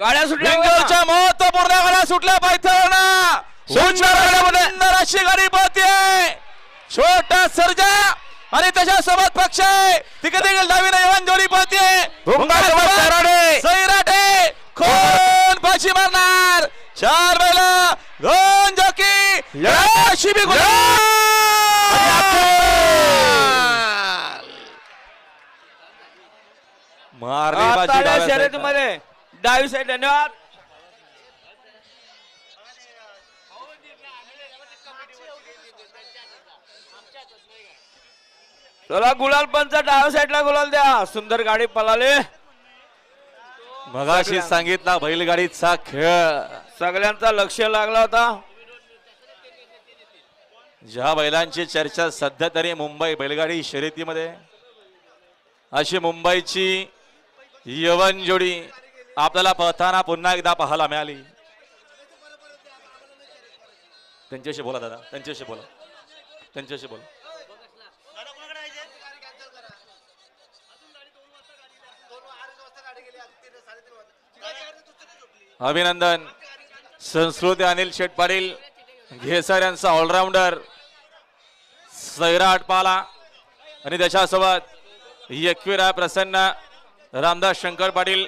गाड्या सुटल्या बिंजोरच्या महत्वपूर्ण गाड्या सुटल्या पायथ्यावरनं सुंदर अशी गाडी पळते छोटा सर्जा आणि त्याच्यासोबत पक्ष आहे तिकडे देखील डावीने यवन जोडी पळते सैराटे कोण पाशी मारणार 4 बैल 2 जॉकी अशी बी मारली शर्यतीमध्ये डावी साईड. धन्यवाद. चला गुलाल पंच डाव्या साईडला गुलाल द्या. सुंदर गाडी पळाली. मगाशी सांगितला बैलगाडीचा खेळ सगळ्यांचा लक्ष लागला होता. ज्या बैलांची चर्चा सध्या तरी मुंबई बैलगाडी शर्यतीमध्ये अशी मुंबईची यवन जोडी आपल्याला पळताना पुन्हा एकदा पाहायला मिळाली. त्यांच्याशी बोला दादा, त्यांच्याशी बोला, त्यांच्याशी बोला. अभिनंदन. संस्कृती अनिल शेठ पाटील घेसर यांचा ऑलराऊंडर सैराट पाला आणि त्याच्यासोबत एकविरा प्रसन्न रामदास शंकर पाटील